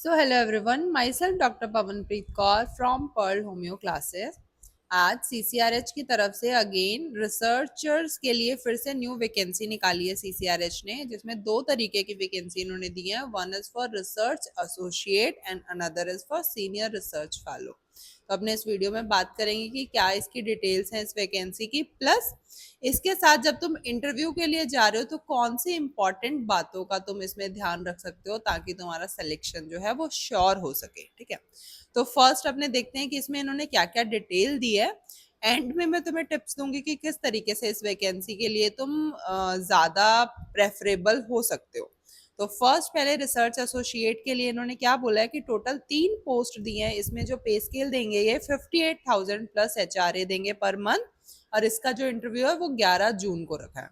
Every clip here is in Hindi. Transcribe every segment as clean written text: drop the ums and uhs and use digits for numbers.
So hello everyone, myself Dr. Pavanpreet Kaur from Pearl Homeo Classes. आज CCRH की तरफ से अगेन रिसर्चर्स के लिए फिर से न्यू वैकेंसी निकाली है CCRH ने, जिसमें दो तरीके की वैकेंसी इन्होंने दी है. One is for research associate and another is for senior research fellow. तो अपने इस वीडियो में बात करेंगे कि क्या इसकी डिटेल्स हैं इस वैकेंसी की, प्लस इसके साथ जब तुम इंटरव्यू के लिए जा रहे हो तो कौन सी इंपॉर्टेंट बातों का तुम इसमें ध्यान रख सकते हो ताकि तुम्हारा सिलेक्शन जो है वो श्योर हो सके. ठीक है, तो फर्स्ट अपने देखते हैं कि इसमें इन्होंने क्या क्या डिटेल दी है. एंड में मैं तुम्हें टिप्स दूंगी कि किस तरीके से इस वैकेंसी के लिए तुम ज्यादा प्रेफरेबल हो सकते हो. तो फर्स्ट पहले रिसर्च एसोसिएट के लिए इन्होंने क्या बोला है कि टोटल 3 पोस्ट दी हैं. इसमें जो पे स्केल देंगे ये 58,000 प्लस HRA देंगे पर मंथ, और इसका जो इंटरव्यू है वो 11 जून को रखा है.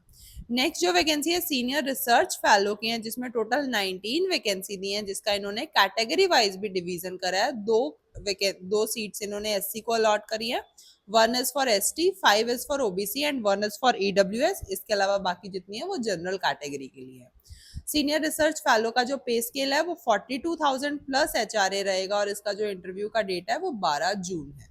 नेक्स्ट जो वैकेंसी है सीनियर रिसर्च फेलो की है, जिसमें टोटल 19 वैकेंसी दी है, जिसका इन्होंने कैटेगरी वाइज भी डिवीजन करा है. दो सीट्स इन्होंने SC को अलॉट करी है. 1 is for ST, 5 is for OBC and 1 is for EWS. इसके अलावा बाकी जितनी है वो जनरल कैटेगरी के लिए है. सीनियर रिसर्च फेलो का जो पे स्केल है वो 42,000 प्लस HRA रहेगा, और इसका जो इंटरव्यू का डेट है वो 12 जून है.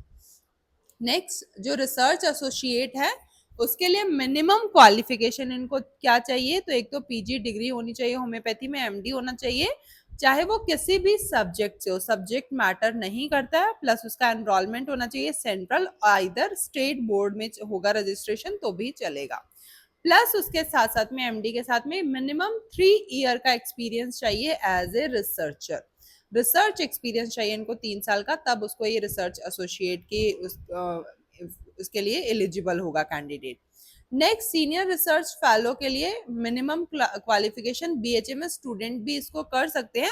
नेक्स्ट जो रिसर्च एसोसिएट है उसके लिए मिनिमम क्वालिफिकेशन इनको क्या चाहिए, तो एक तो PG डिग्री होनी चाहिए होम्योपैथी में, MD होना चाहिए, चाहे वो किसी भी सब्जेक्ट से हो, सब्जेक्ट मैटर नहीं करता है. प्लस उसका एनरोलमेंट होना चाहिए सेंट्रल, आइदर स्टेट बोर्ड में होगा रजिस्ट्रेशन तो भी चलेगा. प्लस उसके साथ साथ में MD के साथ में मिनिमम 3 ईयर का एक्सपीरियंस चाहिए as a researcher. Research experience चाहिए इनको 3 साल का, तब उसको ये रिसर्च एसोसिएट की उसके लिए एलिजिबल होगा candidate. Next senior research fellow के लिए मिनिमम क्वालिफिकेशन BHMS स्टूडेंट भी इसको कर सकते हैं,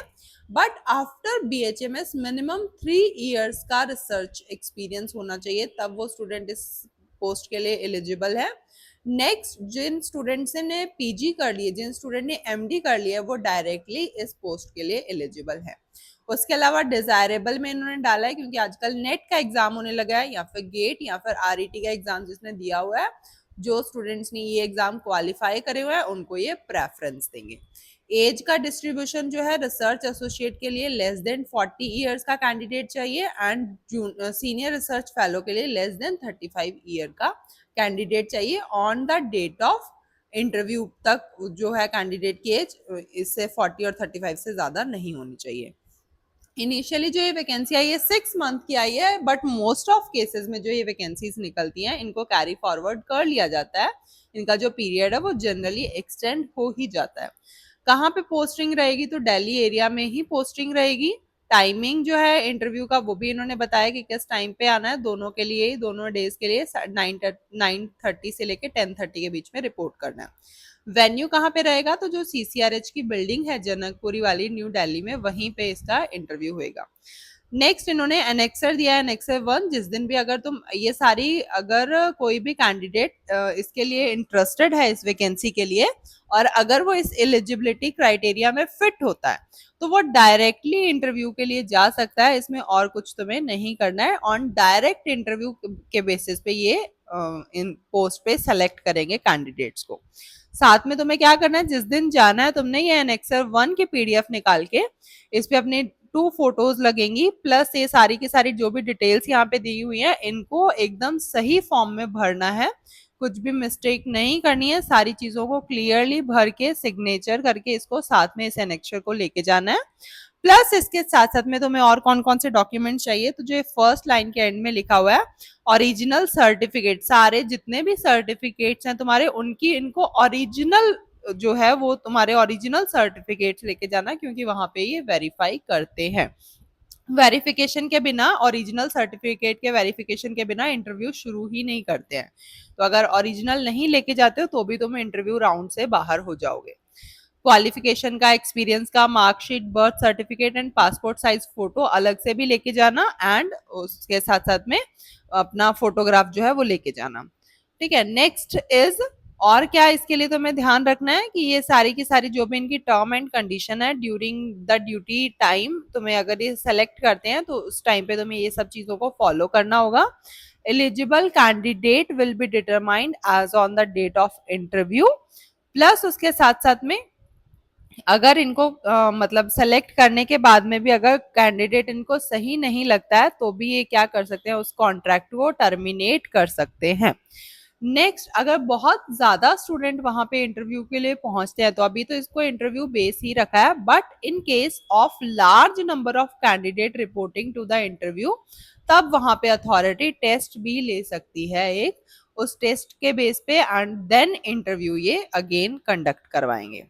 but after BHMS minimum 3 years का रिसर्च एक्सपीरियंस होना चाहिए, तब वो स्टूडेंट इस पोस्ट के लिए एलिजिबल है. नेक्स्ट जिन स्टूडेंट्स ने PG कर लिए, जिन स्टूडेंट ने MD कर लिया, वो डायरेक्टली इस पोस्ट के लिए एलिजिबल है. उसके अलावा डिजायरेबल में इन्होंने डाला है क्योंकि आजकल नेट का एग्जाम होने लगा है, या फिर गेट या फिर RET का एग्जाम जिसने दिया हुआ है, जो स्टूडेंट्स ने ये एग्जाम क्वालिफाई करे हुए हैं उनको ये प्रेफरेंस देंगे. एज का डिस्ट्रीब्यूशन जो है रिसर्च एसोसिएट के लिए लेस देन 40 ईयर्स का कैंडिडेट चाहिए, एंड सीनियर रिसर्च फेलो के लिए लेस देन 35 ईयर का कैंडिडेट चाहिए on the date of interview. तक जो है कैंडिडेट की एज इससे 40 और 35 से ज्यादा नहीं होनी चाहिए. इनिशियली जो ये वैकेंसी आई है 6 मंथ की आई है, बट मोस्ट ऑफ केसेस में जो ये वैकेंसीज निकलती हैं इनको कैरी फॉरवर्ड कर लिया जाता है. इनका जो पीरियड है वो जनरली एक्सटेंड हो ही जाता है. कहाँ पे पोस्टिंग रहेगी, तो दिल्ली एरिया में ही पोस्टिंग रहेगी. टाइमिंग जो है इंटरव्यू का वो भी इन्होंने बताया कि किस टाइम पे आना है. दोनों के लिए, दोनों डेज के लिए 9:30 से लेके 10:30 के बीच में रिपोर्ट करना है. वेन्यू कहाँ पे रहेगा, तो जो CCRH की बिल्डिंग है जनकपुरी वाली न्यू दिल्ली में, वहीं पे इसका इंटरव्यू होएगा. नेक्स्ट इन्होंने एनेक्सर दिया है, एनेक्सर 1. जिस दिन भी अगर तुम ये सारी, अगर कोई भी कैंडिडेट इसके लिए इंटरेस्टेड है इस वैकेंसी के लिए, और अगर वो इस एलिजिबिलिटी क्राइटेरिया में फिट होता है, तो वो डायरेक्टली इंटरव्यू के लिए जा सकता है. इसमें और कुछ तुम्हें नहीं करना है. ऑन डायरेक्ट इंटरव्यू के बेसिस पे ये इन पोस्ट पे सेलेक्ट करेंगे कैंडिडेट्स को. साथ में तुम्हें क्या करना है, जिस दिन जाना है तुमने ये एनेक्सर 1 की PDF निकाल के इस पे अपनी 2 फोटोज लगेंगी, प्लस ये सारी की सारी जो भी डिटेल्स यहाँ पे दी हुई हैं इनको एकदम सही फॉर्म में भरना है. कुछ भी मिस्टेक नहीं करनी है. सारी चीजों को क्लियरली भर के सिग्नेचर करके इसको साथ में इस एनेक्सर को लेके जाना है. प्लस इसके साथ साथ में तुम्हें और कौन कौन से डॉक्यूमेंट चाहिए, तो जो फर्स्ट लाइन के एंड में लिखा हुआ है ओरिजिनल सर्टिफिकेट, सारे जितने भी सर्टिफिकेट्स हैं तुम्हारे उनकी, इनको ओरिजिनल जो है वो तुम्हारे ओरिजिनल सर्टिफिकेट्स लेके जाना, क्योंकि वहां पे ये वेरीफाई करते हैं. वेरिफिकेशन के बिना, ओरिजिनल सर्टिफिकेट के वेरिफिकेशन के बिना इंटरव्यू शुरू ही नहीं करते हैं. तो अगर ओरिजिनल नहीं लेके जाते हो तो भी तुम इंटरव्यू राउंड से बाहर हो जाओगे. क्वालिफिकेशन का, एक्सपीरियंस का marksheet, birth certificate and passport size photo अलग से भी लेके जाना, एंड उसके साथ साथ में अपना फोटोग्राफ जो है वो लेके जाना. ठीक है. नेक्स्ट इज, और क्या इसके लिए तुम्हें ध्यान रखना है कि ये सारी की सारी जो भी इनकी टर्म एंड कंडीशन है ड्यूरिंग द ड्यूटी टाइम, तुम्हें अगर ये सेलेक्ट करते हैं तो उस टाइम पे तुम्हें ये सब चीजों को फॉलो करना होगा. Eligible candidate will be determined as on the date of interview. Plus उसके साथ साथ में अगर इनको मतलब सेलेक्ट करने के बाद में भी अगर कैंडिडेट इनको सही नहीं लगता है तो भी ये क्या कर सकते हैं, उस कॉन्ट्रैक्ट को टर्मिनेट कर सकते हैं। नेक्स्ट, अगर बहुत ज्यादा स्टूडेंट वहां पे इंटरव्यू के लिए पहुंचते हैं, तो अभी तो इसको इंटरव्यू बेस ही रखा है, but in case of large number of candidate reporting to the interview, तब वहां पे अथॉरिटी टेस्ट भी ले सकती है एक, उस टेस्ट के बेस पे, एंड देन इंटरव्यू ये अगेन कंडक्ट करवाएंगे।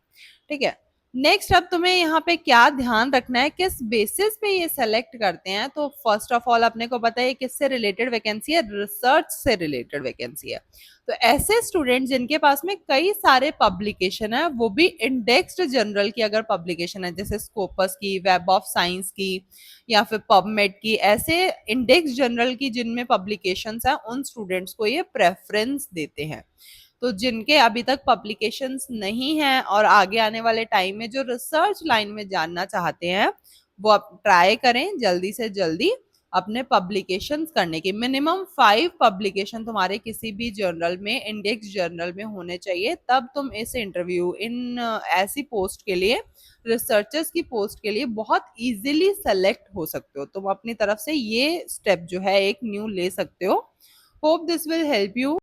ठीक है। नेक्स्ट, अब तुम्हें यहाँ पे क्या ध्यान रखना है, किस बेसिस पे ये सेलेक्ट करते हैं, तो फर्स्ट ऑफ ऑल अपने को पता है किससे रिलेटेड वैकेंसी है, रिसर्च से रिलेटेड वैकेंसी है। तो ऐसे स्टूडेंट जिनके पास में कई सारे पब्लिकेशन है, वो भी इंडेक्स्ड जर्नल की अगर पब्लिकेशन है, जैसे स्कोपस की, वेब ऑफ साइंस की, या फिर पबमेड की, ऐसे इंडेक्स जर्नल की जिनमें पब्लिकेशंस है, उन स्टूडेंट्स को ये प्रेफरेंस देते हैं। तो जिनके अभी तक पब्लिकेशंस नहीं हैं और आगे आने वाले टाइम में जो रिसर्च लाइन में जानना चाहते हैं, वो आप ट्राई करें जल्दी से जल्दी अपने पब्लिकेशंस करने की। मिनिमम 5 पब्लिकेशन तुम्हारे किसी भी जर्नल में, इंडेक्स जर्नल में होने चाहिए, तब तुम इस इंटरव्यू इन ऐसी पोस्ट के लिए, रिसर्चर्स की पोस्ट के लिए बहुत इजीली सेलेक्ट हो सकते हो। तुम अपनी तरफ से ये स्टेप जो है एक न्यू ले सकते हो। Hope this will help you.